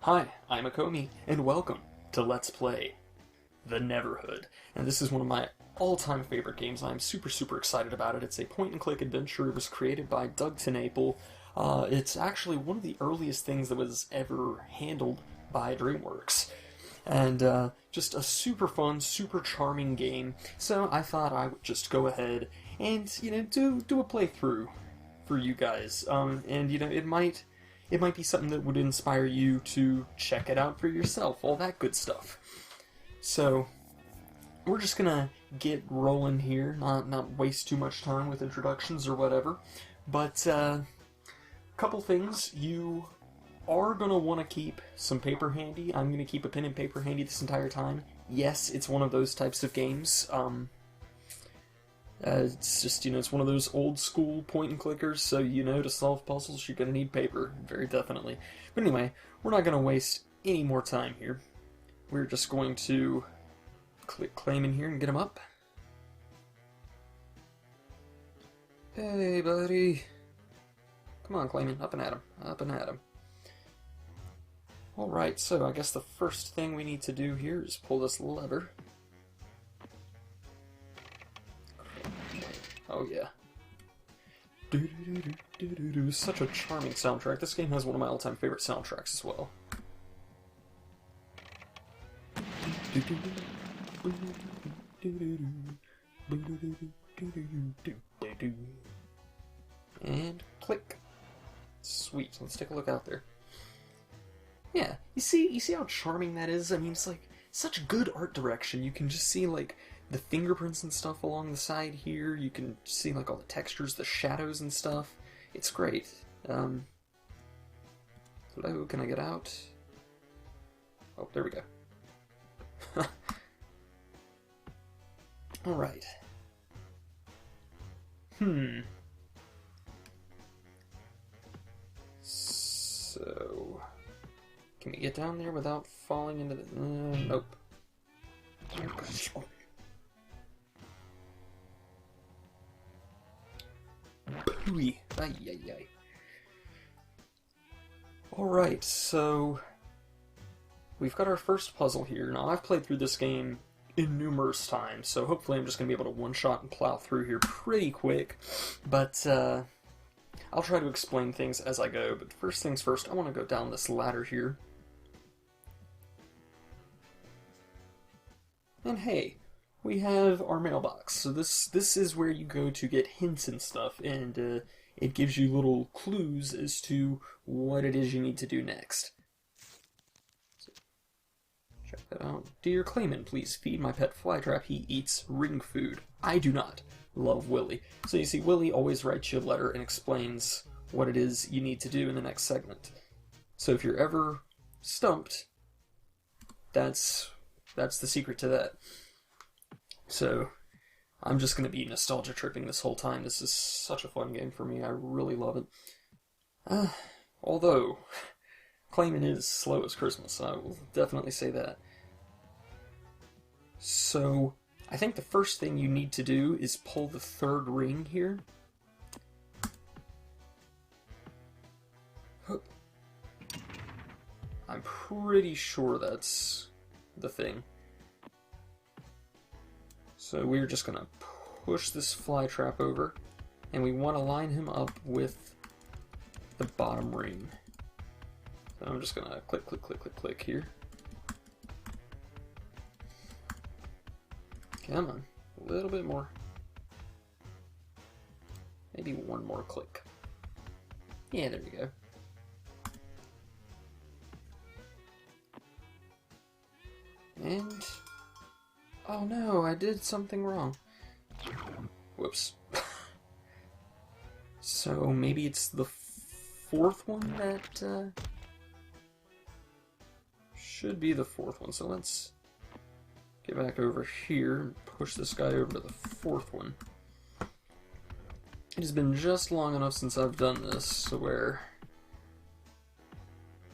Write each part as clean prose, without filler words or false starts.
Hi, I'm Akomi, and welcome to Let's Play the Neverhood. And this is one of my all-time favorite games. I'm super excited about it. It's a point-and-click adventure. It was created by Doug TenNapel. It's actually one of the earliest things that was ever handled by DreamWorks. And just a super fun, super charming game. So I thought I would just go ahead and, do a playthrough for you guys. And, it might be something that would inspire you to check it out for yourself, all that good stuff. So, we're just gonna get rolling here, not waste too much time with introductions or whatever, but a couple things. You are gonna want to keep some paper handy. I'm gonna keep a pen and paper handy this entire time. Yes, it's one of those types of games. It's just, it's one of those old school point and clickers, so to solve puzzles you're gonna need paper, very definitely. But anyway, we're not gonna waste any more time here. We're just going to click claim in here and get him up. Hey, buddy. Come on, Clayman, up and at him, up and at him. Alright, so I guess the first thing we need to do here is pull this lever. Oh yeah. Such a charming soundtrack. This game has one of my all-time favorite soundtracks as well. And click. Sweet. Let's take a look out there. Yeah, you see how charming that is? I mean, it's like such good art direction. You can just see like the fingerprints and stuff along the side here. You can see like all the textures, the shadows and stuff. It's great. Hello, can I get out? Oh, there we go. Alright. So, can we get down there without falling into the... nope. Pooey. Ay. Alright, so we've got our first puzzle here. Now, I've played through this game numerous times, so hopefully I'm just going to be able to one-shot and plow through here pretty quick. But I'll try to explain things as I go. But first things first, I want to go down this ladder here. And hey, we have our mailbox. So this is where you go to get hints and stuff, and it gives you little clues as to what it is you need to do next. So, check that out. Dear Clayman, please feed my pet flytrap. He eats ring food. I do not. Love, Willie. So you see, Willie always writes you a letter and explains what it is you need to do in the next segment. So if you're ever stumped, that's the secret to that. So, I'm just going to be nostalgia tripping this whole time. This is such a fun game for me. I really love it. Although, Clayman is slow as Christmas. I will definitely say that. So, I think the first thing you need to do is pull the third ring here. I'm pretty sure that's the thing. So we're just going to push this fly trap over, and we want to line him up with the bottom ring. So I'm just going to click here. Come on, a little bit more. Maybe one more click. Yeah, there we go. And... oh no, I did something wrong. Whoops. So maybe it's the fourth one that should be the fourth one. So let's get back over here and push this guy over to the fourth one. It has been just long enough since I've done this to where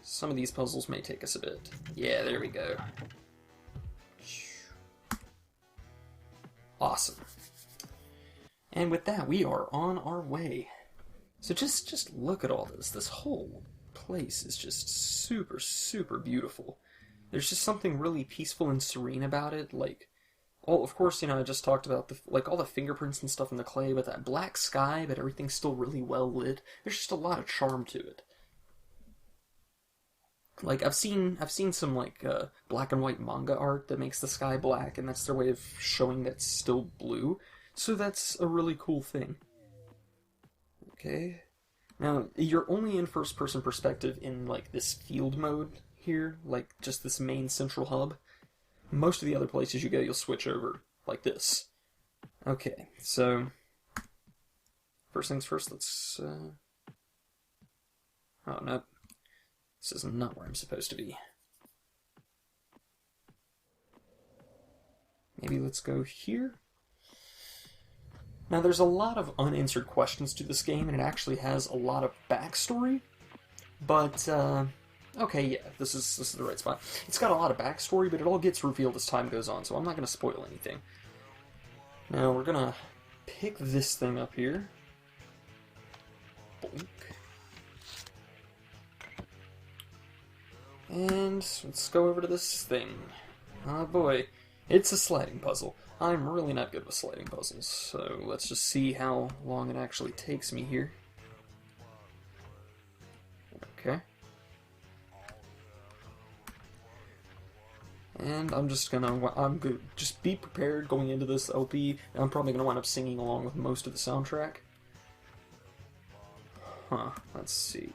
some of these puzzles may take us a bit. Yeah, there we go. Awesome. And with that, we are on our way. So just look at all this. This whole place is just super, super beautiful. There's just something really peaceful and serene about it, like, well, of course, I just talked about all the fingerprints and stuff in the clay, but that black sky, but everything's still really well lit. There's just a lot of charm to it. Like, I've seen some, black and white manga art that makes the sky black, and that's their way of showing that it's still blue. So that's a really cool thing. Okay. Now, you're only in first-person perspective in, this field mode here, just this main central hub. Most of the other places you go, you'll switch over like this. Okay, so first things first, let's... Oh, no. This is not where I'm supposed to be. Maybe let's go here? Now, there's a lot of unanswered questions to this game, and it actually has a lot of backstory, but, okay, yeah, this is the right spot. It's got a lot of backstory, but it all gets revealed as time goes on, so I'm not going to spoil anything. Now, we're going to pick this thing up here. Boink. And let's go over to this thing. Oh boy, it's a sliding puzzle. I'm really not good with sliding puzzles, so let's just see how long it actually takes me here. Okay. And I'm good. Just be prepared going into this LP. I'm probably gonna wind up singing along with most of the soundtrack. Huh, let's see.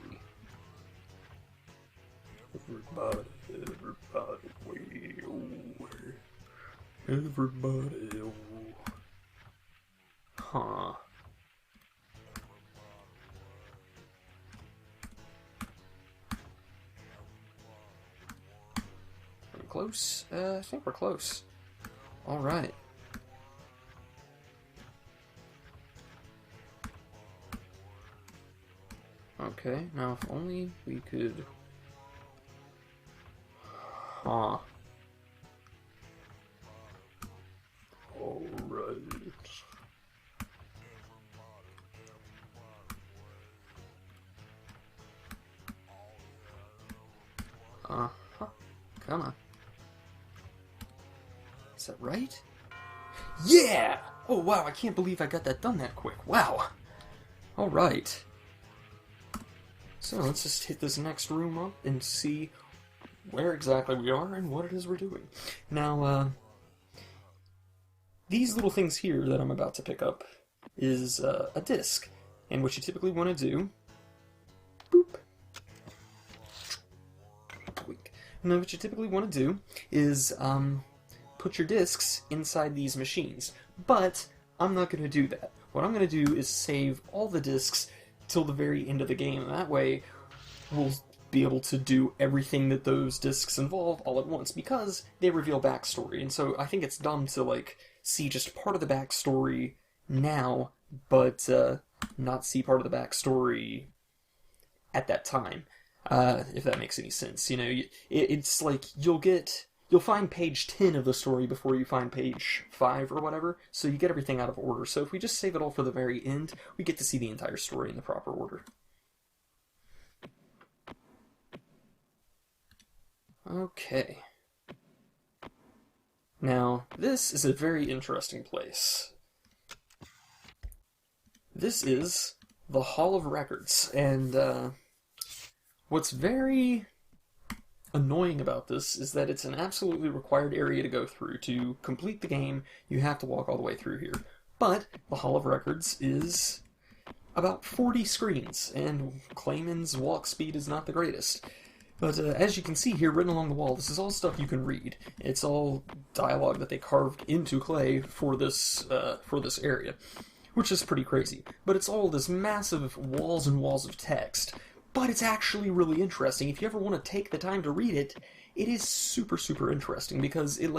Everybody, way over. Everybody, Huh. Are we close? I think we're close. Alright. Okay, now if only we could... Huh. Alright. Uh-huh. Come on. Is that right? Yeah! Oh wow, I can't believe I got that done that quick. Wow. Alright. So let's just hit this next room up and see where exactly we are and what it is we're doing. Now, these little things here that I'm about to pick up is a disc, and what you typically want to do, boop, and then what you typically want to do is put your discs inside these machines, but I'm not going to do that. What I'm going to do is save all the discs till the very end of the game, and that way we'll be able to do everything that those discs involve all at once, because they reveal backstory, and so I think it's dumb to, see just part of the backstory now, but not see part of the backstory at that time, if that makes any sense. It's like you'll find page 10 of the story before you find page 5 or whatever, so you get everything out of order. So if we just save it all for the very end, we get to see the entire story in the proper order. Okay. Now, this is a very interesting place. This is the Hall of Records, and what's very annoying about this is that it's an absolutely required area to go through. To complete the game, you have to walk all the way through here. But the Hall of Records is about 40 screens, and Clayman's walk speed is not the greatest. But as you can see here, written along the wall, this is all stuff you can read. It's all dialogue that they carved into clay for this area, which is pretty crazy. But it's all this massive walls and walls of text. But it's actually really interesting. If you ever want to take the time to read it, it is super, super interesting, because it,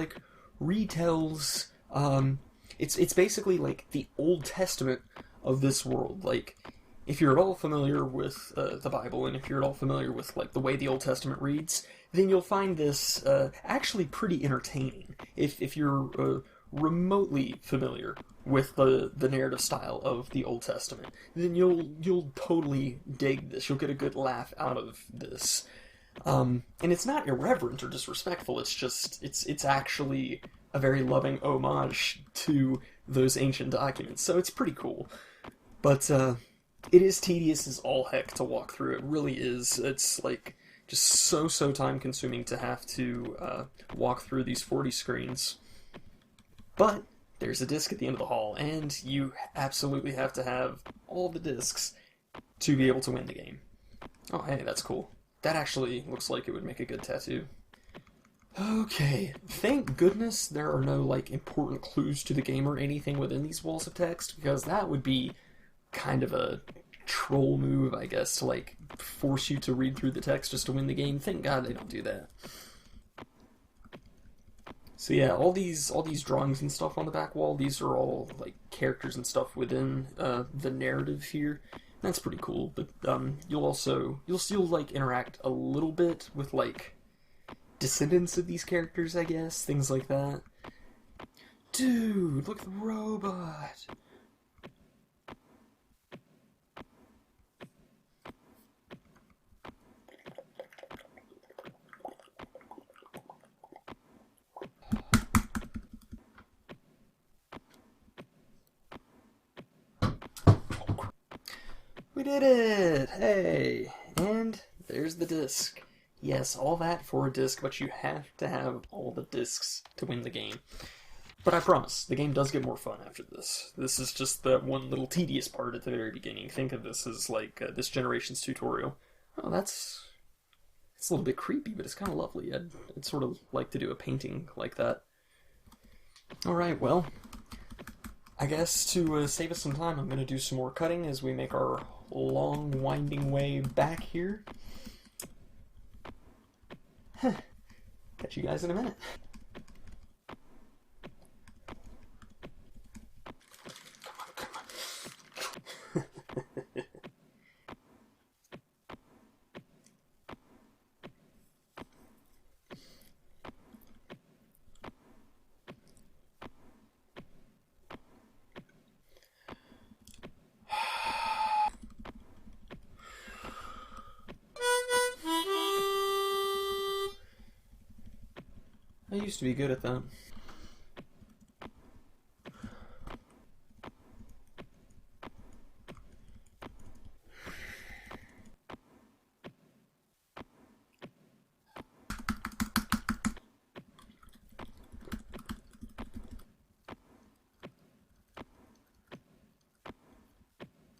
retells, it's basically, the Old Testament of this world. If you're at all familiar with the Bible, and if you're at all familiar with the way the Old Testament reads, then you'll find this actually pretty entertaining. If you're remotely familiar with the narrative style of the Old Testament, then you'll totally dig this. You'll get a good laugh out of this. And it's not irreverent or disrespectful. It's actually a very loving homage to those ancient documents. So it's pretty cool. But it is tedious as all heck to walk through. It really is. It's like just so time consuming to have to walk through these 40 screens. But there's a disc at the end of the hall, and you absolutely have to have all the discs to be able to win the game. Oh, hey, that's cool. That actually looks like it would make a good tattoo. Okay, thank goodness there are no, like, important clues to the game or anything within these walls of text, because that would be kind of a troll move, I guess, to, like, force you to read through the text just to win the game. Thank God they don't do that. So yeah, all these drawings and stuff on the back wall, these are all, like, characters and stuff within the narrative here. That's pretty cool, but you'll still, like, interact a little bit with, like, descendants of these characters, I guess, things like that. Dude, look at the robot! We did it! Hey! And there's the disc. Yes, all that for a disc, but you have to have all the discs to win the game. But I promise, the game does get more fun after this. This is just that one little tedious part at the very beginning. Think of this as like this generation's tutorial. Oh, it's a little bit creepy, but it's kind of lovely. I'd sort of like to do a painting like that. Alright, well, I guess to save us some time, I'm going to do some more cutting as we make our long, winding way back here. Catch you guys in a minute. Come on. I used to be good at that.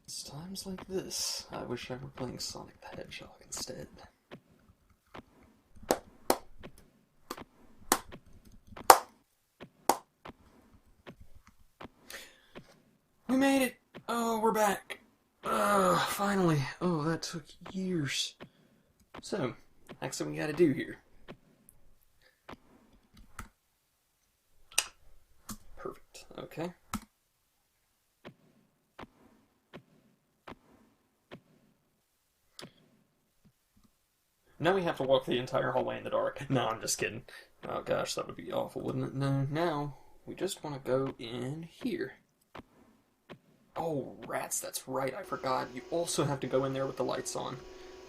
It's times like this, I wish I were playing Sonic the Hedgehog instead. We made it! Oh, we're back! Finally. Oh, that took years. So, next thing we gotta do here. Perfect. Okay. Now we have to walk the entire hallway in the dark. No, I'm just kidding. Oh gosh, that would be awful, wouldn't it? No, now we just want to go in here. Oh, rats, that's right, I forgot. You also have to go in there with the lights on.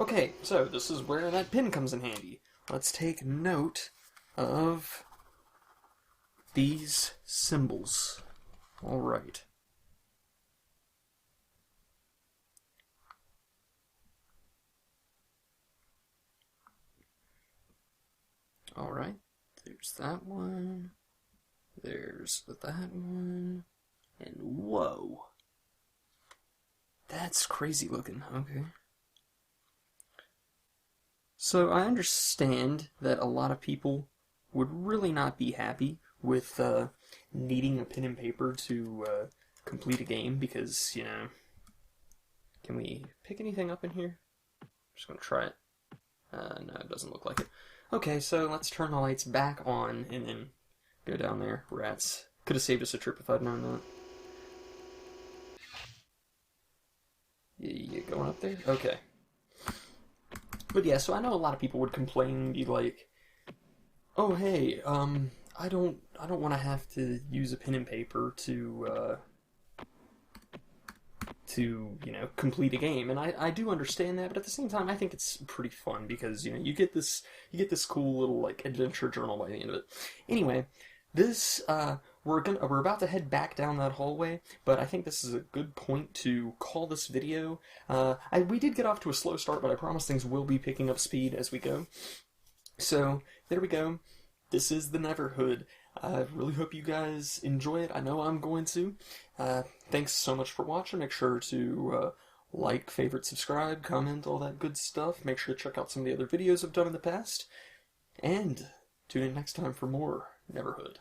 Okay, so this is where that pin comes in handy. Let's take note of these symbols. Alright. Alright, there's that one. There's that one. And whoa. That's crazy looking, okay. So I understand that a lot of people would really not be happy with needing a pen and paper to complete a game because, you know, can we pick anything up in here? I'm just going to try it. No, it doesn't look like it. Okay, so let's turn the lights back on and then go down there. Rats. Could have saved us a trip if I'd known that. You going up there? Okay. But yeah, so I know a lot of people would complain, be like, "Oh hey, I don't want to have to use a pen and paper to to, you know, complete a game. And I do understand that, but at the same time, I think it's pretty fun because, you know, you get this cool little, like, adventure journal by the end of it. Anyway, this, we're about to head back down that hallway, but I think this is a good point to call this video. We did get off to a slow start, but I promise things will be picking up speed as we go. So, there we go. This is the Neverhood. I really hope you guys enjoy it. I know I'm going to. Thanks so much for watching. Make sure to like, favorite, subscribe, comment, all that good stuff. Make sure to check out some of the other videos I've done in the past. And tune in next time for more Neverhood.